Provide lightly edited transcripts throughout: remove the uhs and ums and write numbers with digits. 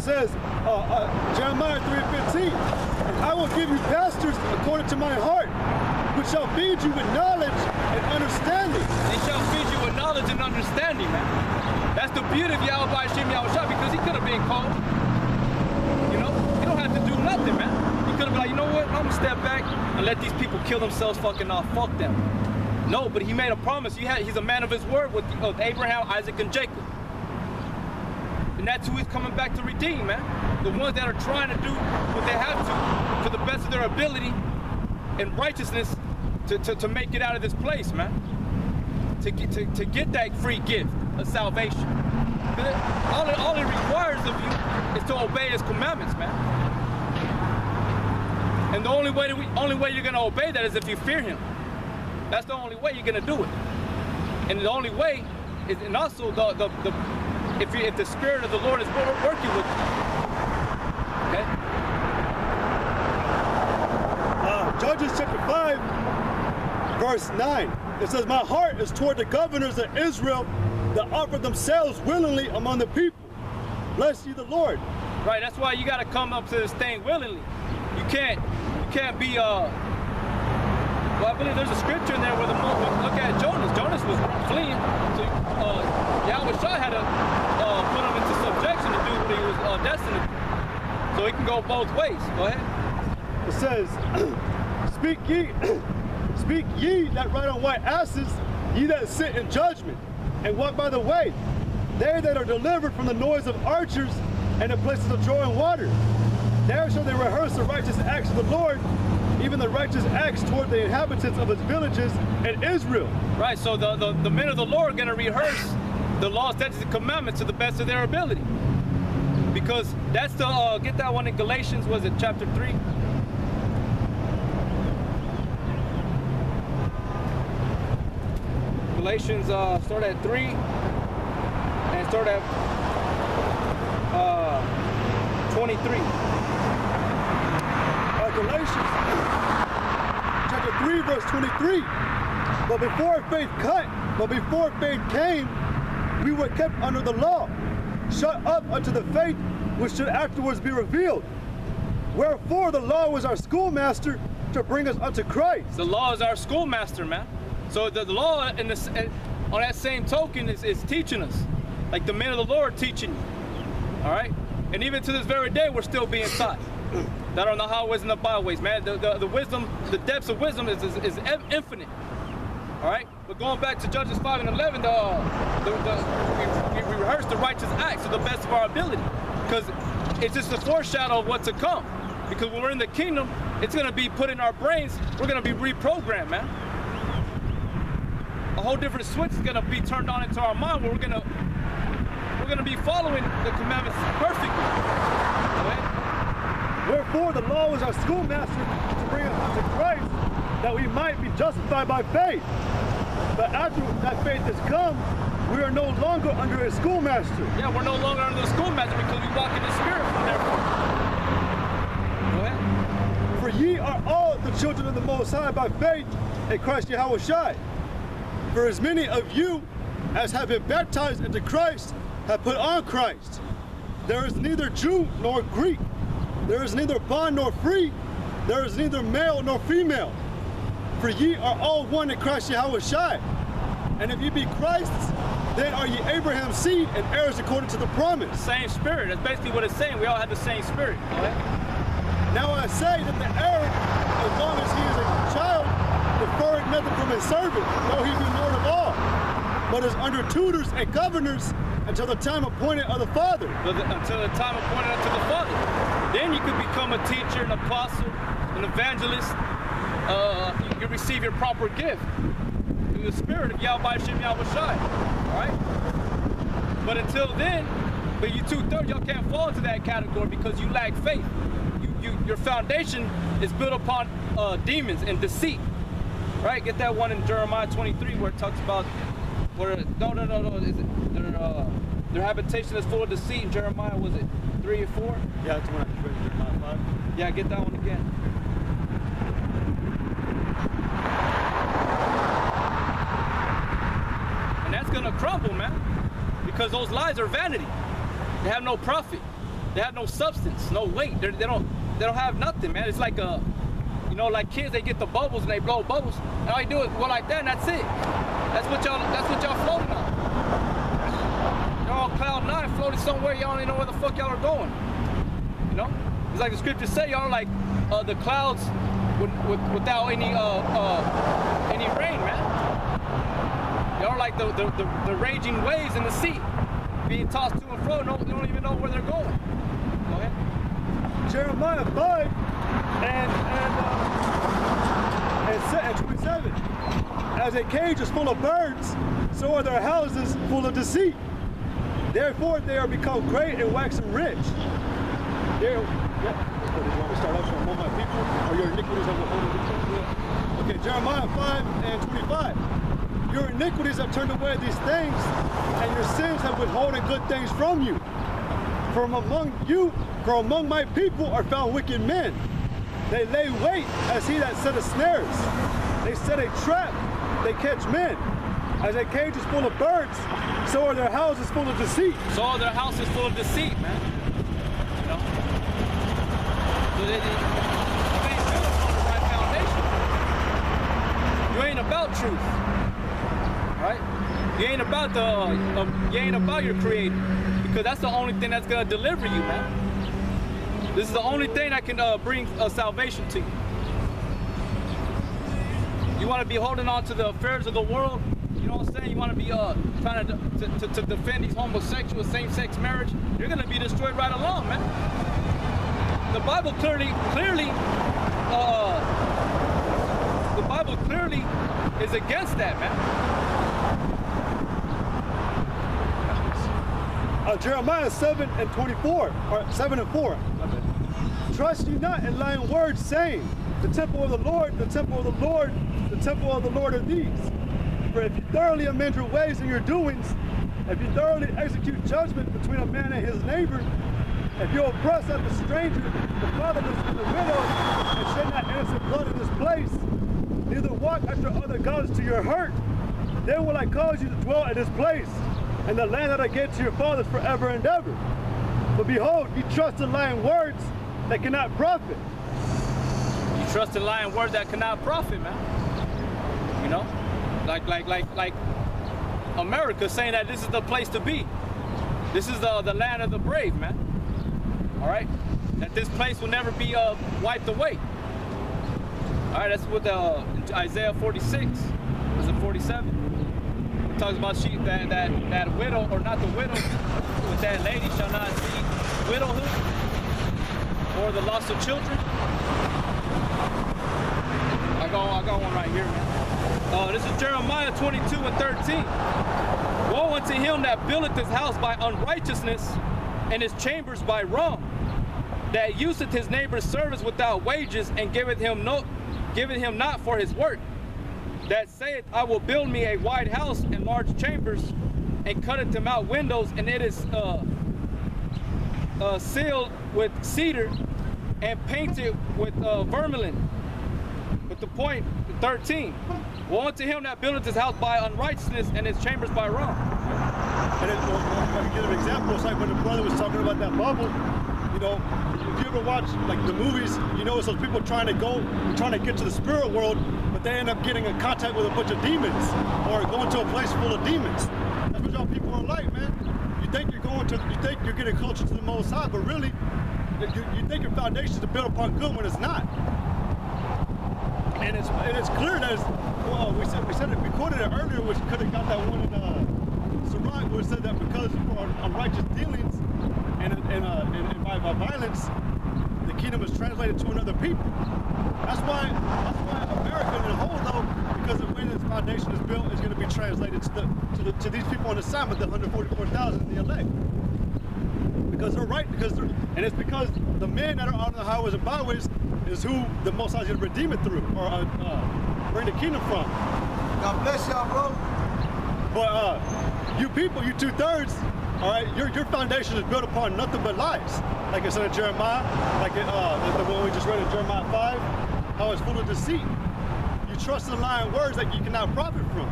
says, Jeremiah 3:15, and I will give you pastors according to my heart, which shall feed you with knowledge and understanding. They shall feed you with knowledge and understanding, man. That's the beauty of Yahweh Hashem Yahushua, because he could have been cold. You know, he don't have to do nothing, man. He could have been like, you know what, I'm gonna step back and let these people kill themselves fucking off, fuck them. No, but he made a promise. He's a man of his word with Abraham, Isaac, and Jacob. And that's who he's coming back to redeem, man. The ones that are trying to do what they have to the best of their ability and righteousness to make it out of this place, man. To get that free gift of salvation. All it requires of you is to obey his commandments, man. And the only way you're gonna obey that is if you fear him. That's the only way you're gonna do it. And the only way is, and also if the Spirit of the Lord is working with you. Okay? Judges chapter 5, verse 9. It says, my heart is toward the governors of Israel that offer themselves willingly among the people. Bless ye the Lord. Right, that's why you gotta come up to this thing willingly. You can't be well, I believe there's a scripture in there where look at Jonas. Jonas was fleeing, so Yahweh Shah had to put him into subjection to do what he was destined to do. So it can go both ways. Go ahead. It says, speak ye that ride on white asses, ye that sit in judgment, and walk by the way. They that are delivered from the noise of archers and the places of drawing water. There shall they rehearse the righteous acts of the Lord, even the righteous acts toward the inhabitants of his villages in Israel. Right, so the men of the Lord are going to rehearse the laws, statutes, and commandments to the best of their ability. Because that's the, get that one in Galatians, was it chapter 3? Galatians start at 3 and start at 23. Galatians chapter 3 verse 23. But before faith came, we were kept under the law, shut up unto the faith which should afterwards be revealed. Wherefore the law was our schoolmaster to bring us unto Christ. The law is our schoolmaster, man. So the law on that same token is teaching us, like the men of the Lord teaching you. All right, and even to this very day, we're still being taught. That on the highways and the byways, man. The wisdom, the depths of wisdom is infinite. All right, but going back to Judges 5 and 11, we rehearse the righteous acts to the best of our ability, because it's just a foreshadow of what's to come. Because when we're in the kingdom, it's gonna be put in our brains. We're gonna be reprogrammed, man. A whole different switch is gonna be turned on into our mind, where we're gonna be following the commandments perfectly. Okay? Wherefore the law was our schoolmaster to bring us unto Christ, that we might be justified by faith. But after that faith has come, we are no longer under a schoolmaster. Yeah, we're no longer under the schoolmaster because we walk in the Spirit from therefore. Go ahead. For ye are all the children of the Most High by faith in Christ Yahushua. For as many of you as have been baptized into Christ have put on Christ. There is neither Jew nor Greek. There is neither bond nor free. There is neither male nor female. For ye are all one in Christ Yahushua. And if ye be Christ's, then are ye Abraham's seed and heirs according to the promise. Same spirit. That's basically what it's saying. We all have the same spirit. Okay? Now I say that the heir, as long as he is a child, deferred nothing from his servant, though he be Lord of all, but is under tutors and governors until the time appointed of the Father. Until the time appointed unto the Father. Then you could become a teacher, an apostle, an evangelist. You receive your proper gift through the Spirit of Yahweh Hashem Yahushua. All right? But until then, but you two-thirds, y'all can't fall into that category because you lack faith. Your foundation is built upon demons and deceit. Right? Get that one in Jeremiah 23 where it talks about where no. Is it their habitation is full of deceit in Jeremiah, was it 3 or 4? Yeah, that's one I just read in Jeremiah 5. Yeah, get that one again. And that's gonna crumble, man. Because those lies are vanity. They have no profit. They have no substance, no weight. They don't have nothing, man. It's like you know, like kids, they get the bubbles and they blow bubbles, and all you do is go like that, and that's it. That's what y'all floating on. You're on cloud 9, floating somewhere. Y'all don't even know where the fuck y'all are going. You know, it's like the scriptures say, y'all are like the clouds without any rain, man. Y'all are like the raging waves in the sea, being tossed to and fro. They don't even know where they're going. Go ahead. Jeremiah 5 and 27. As a cage is full of birds, so are their houses full of deceit. Therefore they are become great and waxen rich. You want me to start off among my people? Or your iniquities have withholden the truth? Okay, Jeremiah 5 and 25. Your iniquities have turned away these things, and your sins have withholden good things from you. For among my people are found wicked men. They lay wait as he that setteth snares. They set a trap, they catch men. As a cage is full of birds, so are their houses full of deceit. So are their houses full of deceit, man. You know? So they ain't built upon the right foundation. You ain't about truth. Right? You ain't about your creator. Because that's the only thing that's gonna deliver you, man. This is the only thing that can bring salvation to you. You want to be holding on to the affairs of the world, you know what I'm saying? You want to be trying to defend these homosexual same-sex marriage, you're going to be destroyed right along, man. The Bible clearly is against that, man. Jeremiah 7 and 24, or 7 and 4. Trust you not in lying words, saying, the temple of the Lord, the temple of the Lord, the temple of the Lord are these. For if you thoroughly amend your ways and your doings, if you thoroughly execute judgment between a man and his neighbor, if you oppress not the stranger, the fatherless, and the widow, and shed not innocent blood in this place, neither walk after other gods to your hurt, then will I cause you to dwell in this place, and the land that I gave to your fathers forever and ever. But behold, you trust in lying words that cannot profit. You trust in lying words that cannot profit, man. You know? Like America saying that this is the place to be. This is the land of the brave, man. All right? That this place will never be wiped away. All right, that's what Isaiah 46, is it 47? It talks about that widow, or not the widow, with that lady shall not see widowhood or the loss of children. I got one right here, man. This is Jeremiah 22 and 13. Woe unto him that buildeth his house by unrighteousness, and his chambers by wrong, that useth his neighbor's service without wages, and giveth him not for his work, that saith, I will build me a wide house and large chambers, and cutteth them out windows, and it is sealed with cedar and painted with vermilion. But the point 13, woe unto him that buildeth his house by unrighteousness, and his chambers by wrong. And if I can give an example, it's like when the brother was talking about that bubble. You know, if you ever watch like the movies, you know, it's those people trying to get to the spirit world, but they end up getting in contact with a bunch of demons, or going to a place full of demons. That's what y'all people are like, man. You think you're getting closer to the Most High, but really, you think your foundation is built upon good when it's not. And it's clear that we quoted it earlier, which could have got that one in Sirach, where it said that because of unrighteous dealings and by violence, the kingdom is translated to another people. That's why America in a whole, though, because the way this foundation is built, is going to be translated to these people on assignment, the 144,000, the elect. Because they're right, and it's because the men that are on the highways and byways is who the Most High is going to redeem it through, or bring the kingdom from. God bless y'all, bro. But you people, you 2/3, all right, your foundation is built upon nothing but lies. Like it said in Jeremiah, like the one we just read in Jeremiah 5, how it's full of deceit. You trust in lying words that you cannot profit from.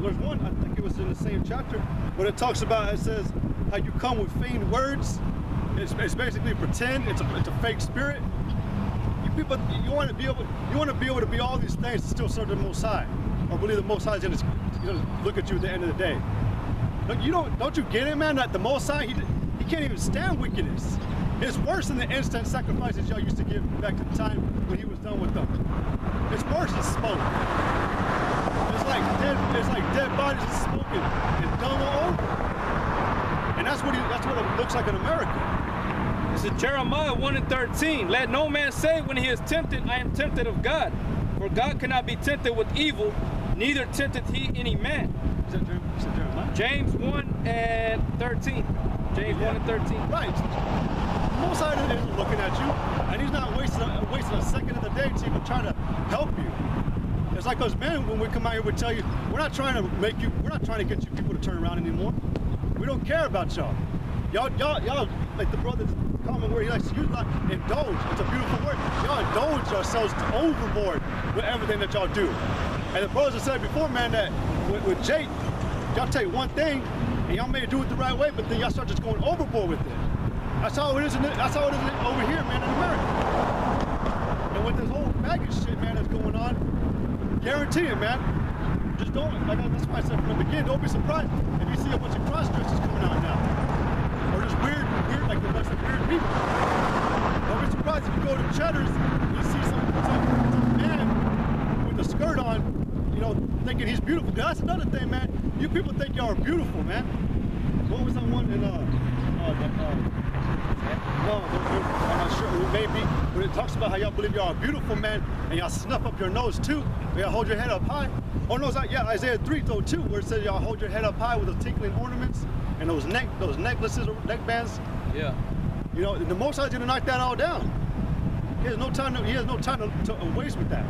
There's one, I think it was in the same chapter, but it talks about, it says, how you come with feigned words it's basically pretend. It's a fake spirit. You people, you want to be able to be all these things and still serve the Most High, or believe the Most High is going to look at you at the end of the day. Don't you get it, man? That the Most High, he can't even stand wickedness. It's worse than the instant sacrifices y'all used to give back to the time when he was done with them. It's worse than smoke. It's like dead bodies and smoke and dung all over. And that's what it looks like in America. This is Jeremiah 1:13. Let no man say when he is tempted, I am tempted of God. For God cannot be tempted with evil, neither tempteth he any man. Is that Jeremiah? James 1:13. James 1:13. Right. Most High isn't looking at you, and he's not wasting a second of the day to even try to help you. It's like us men, when we come out here, we tell you, we're not trying to get you people to turn around anymore. We don't care about y'all. Y'all, like the brother's common word he likes to use, like indulge. It's a beautiful word. Y'all indulge yourselves overboard with everything that y'all do. And the brothers have said before, man, that with Jake, y'all take one thing and y'all may do it the right way, but then y'all start just going overboard with it. That's how it is over here, man, in America. And with this whole baggage shit, man, that's going on, guarantee it, man. Just don't, that's why I said from the beginning, don't be surprised if you see a bunch of cross-dressers coming out now. Or just weird, like a bunch of weird people. Don't be surprised if you go to Cheddar's and you see some man with a skirt on, thinking he's beautiful. That's another thing, man. You people think y'all are beautiful, man. What was that one in, no, I'm not sure, maybe, but it talks about how y'all believe y'all are beautiful, man, and y'all snuff up your nose too, y'all hold your head up high. Oh no, Isaiah 3 though too, where it says y'all hold your head up high with those tinkling ornaments and those necklaces or neck bands. Yeah. The Most High is gonna knock that all down. He has no time to waste with that.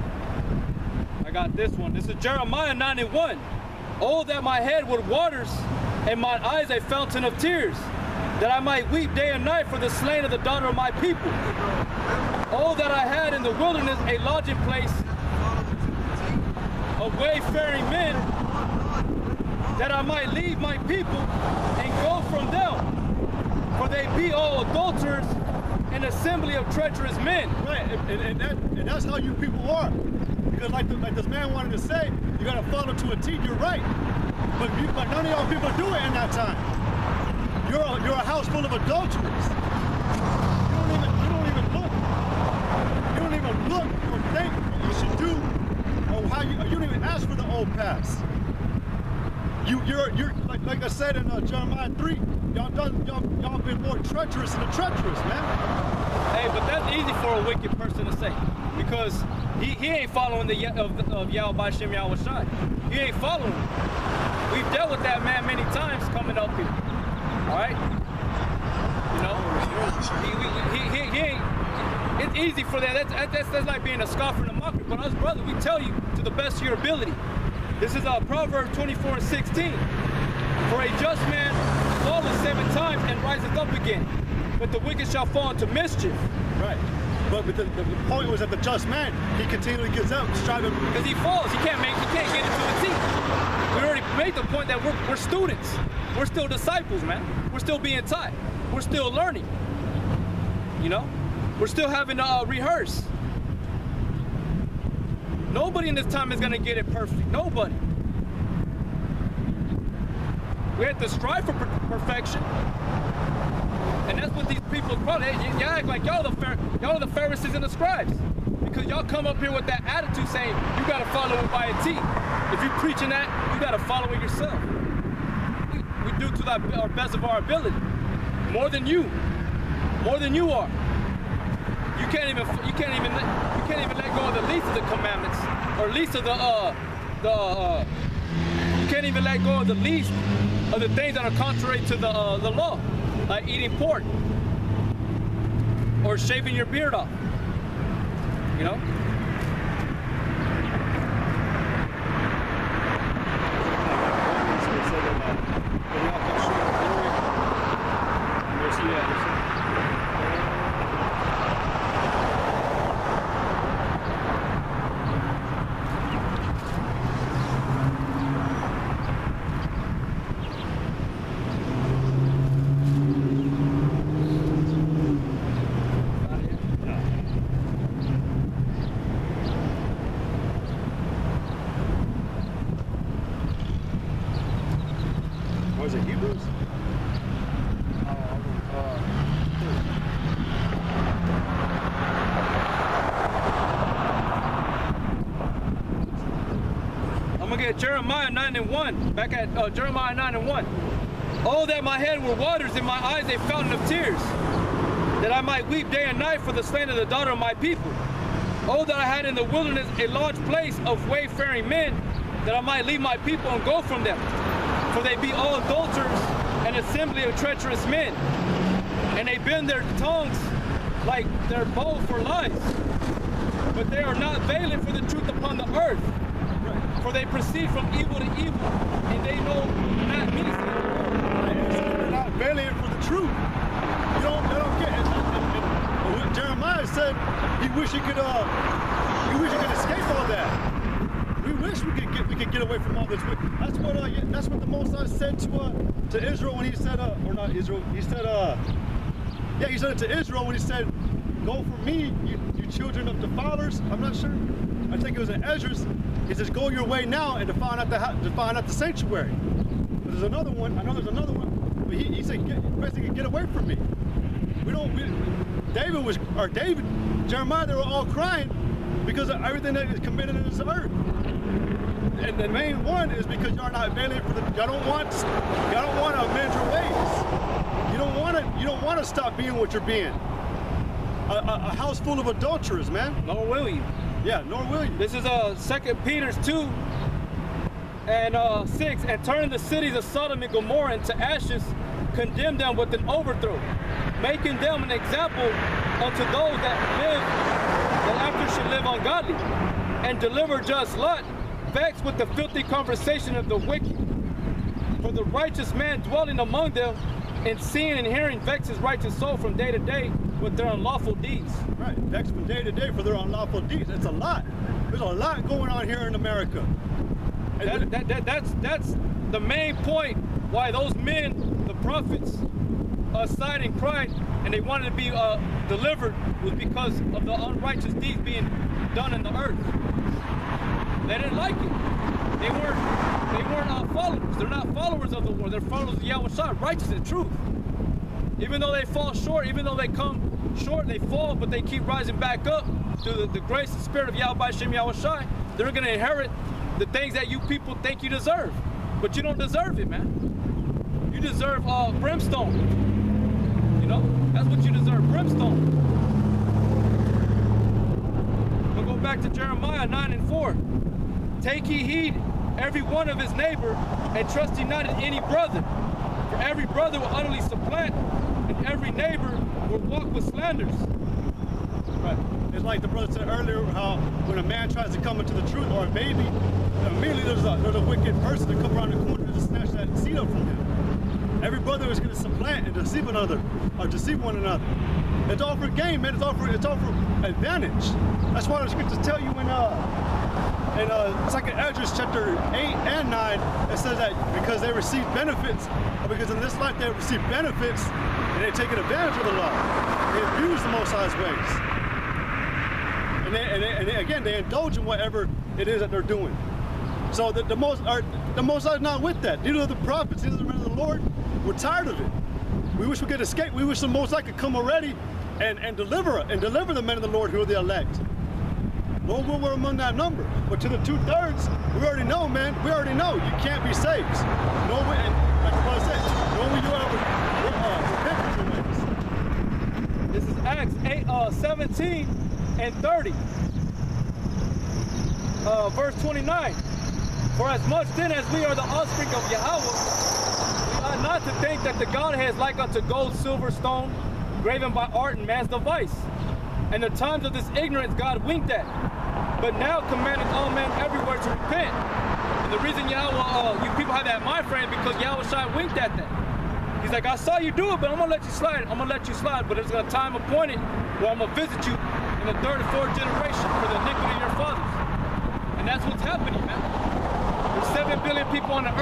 I got this one. This is Jeremiah 9:1. Oh, that my head would waters and my eyes a fountain of tears, that I might weep day and night for the slain of the daughter of my people. Oh, that I had in the wilderness a lodging place of wayfaring men, that I might leave my people and go from them, for they be all adulterers, an assembly of treacherous men. Right, and that's how you people are. Because like this man wanted to say, you gotta follow to a T. You're right, but none of y'all people do it in that time. You're a house full of adulterers. You don't even look or think what you should do, or how you don't even ask for the old pass. You're like I said in Jeremiah 3. Y'all been more treacherous than the treacherous, man. Hey, but that's easy for a wicked person to say, because he ain't following the of Yahweh Shem Yahweh Shai. He ain't following. We've dealt with that man many times coming up here. All right, he ain't. It's easy for that. That's like being a scoffer and a mocker. But us brothers, we tell you to the best of your ability. This is Proverbs 24:16. For a just man falleth 7 times and riseth up again, but the wicked shall fall into mischief. Right. But the point was that the just man, he continually gets up, striving. Because he falls, he can't get into the teeth. We already made the point that we're students. We're still disciples, man. We're still being taught. We're still learning. We're still having to rehearse. Nobody in this time is gonna get it perfect. Nobody. We have to strive for perfection. And that's what these people's problem. Y'all act like y'all are the Pharisees and the scribes, because y'all come up here with that attitude saying you gotta follow it by a T. If you're preaching that, you gotta follow it yourself. We do to our best of our ability, more than you are. You can't even let go of the least of the commandments, or least of you can't even let go of the least of the things that are contrary to the law. Like eating pork or shaving your beard off, Look at Jeremiah 9:1. Back at Jeremiah 9:1. Oh, that my head were waters and my eyes a fountain of tears, that I might weep day and night for the slain of the daughter of my people. Oh, that I had in the wilderness a large place of wayfaring men, that I might leave my people and go from them. For they be all adulterers, an assembly of treacherous men, and they bend their tongues like their bow for lies. But they are not veiling for the truth upon the earth. For they proceed from evil to evil, and they know not me. They're not veiling for the truth. They don't get it. And what Jeremiah said, he wish he could escape all that. We wish we could get away from all this. That's what the Most High said to Israel when he said, or not Israel. He said, he said it to Israel when he said, "Go from me, you children of defilers." I'm not sure. I think it was in Ezra's. He says, "Go your way now and define out the sanctuary." But there's another one. I know there's another one. But he said, basically, get away from me. David, Jeremiah, they were all crying because of everything that is committed in this earth. And the main one is because y'all not veiling for y'all don't want to amend your ways. You don't want to stop being what you're being. A house full of adulterers, man. Nor will you. Yeah, nor will you. This is 2 Peter 2 and 6. And turning the cities of Sodom and Gomorrah into ashes, condemn them with an overthrow, making them an example unto those that after should live ungodly, and deliver just Lot, vexed with the filthy conversation of the wicked. For the righteous man dwelling among them, and seeing and hearing, vex his righteous soul from day to day with their unlawful deeds. Right, vexed from day to day for their unlawful deeds. It's a lot. There's a lot going on here in America. That's the main point why those men, the prophets, sighed and cried, and they wanted to be delivered, was because of the unrighteous deeds being done in the earth. They didn't like it. They weren't followers. They're not followers of the Lord. They're followers of Yahweh, righteous and truth. Even though they fall short, even though they come short, they fall, but they keep rising back up through the grace and spirit of Yahweh Shem Yahweh. They're going to inherit the things that you people think you deserve. But you don't deserve it, man. You deserve brimstone. You know, that's what you deserve, brimstone. We'll go back to Jeremiah 9 and 4. Take ye heed, every one of his neighbor, and trust ye not in any brother. For every brother will utterly supplant, and every neighbor will walk with slanders. Right. It's like the brother said earlier, how when a man tries to come into the truth, or a baby, immediately there's a wicked person to come around the corner to snatch that seed up from him. Every brother is going to supplant and deceive another, or deceive one another. It's all for gain, man. It's all for advantage. That's why the scriptures tell you in 2 Ezra chapter 8 and 9, it says that because they receive benefits, or because in this life they receive benefits, and they're taking advantage of the law. They abuse the Most High's ways. And they indulge in whatever it is that they're doing. So the Most High is not with that. Neither are the prophets, neither are the men of the Lord. We're tired of it. We wish we could escape. We wish the Most High could come already and deliver the men of the Lord who are the elect. Lord, we're among that number. But to the 2/3, we already know, man. We already know you can't be saved. No way, and like what I said, no way you repent your ways. This is Acts 17 and 30. Verse 29. For as much then as we are the offspring of Yahweh, we ought not to think that the Godhead is like unto gold, silver, stone, graven by art and man's device. And the times of this ignorance God winked at, but now commanding all men everywhere to repent. And the reason Yahweh, you people have that mind frame, because Yahweh winked at that. He's like, I saw you do it, but I'm gonna let you slide. I'm gonna let you slide, but there's a time appointed where I'm gonna visit you in the 3rd and 4th generation for the iniquity of your fathers. And that's what's happening, man. There's 7 billion people on the earth.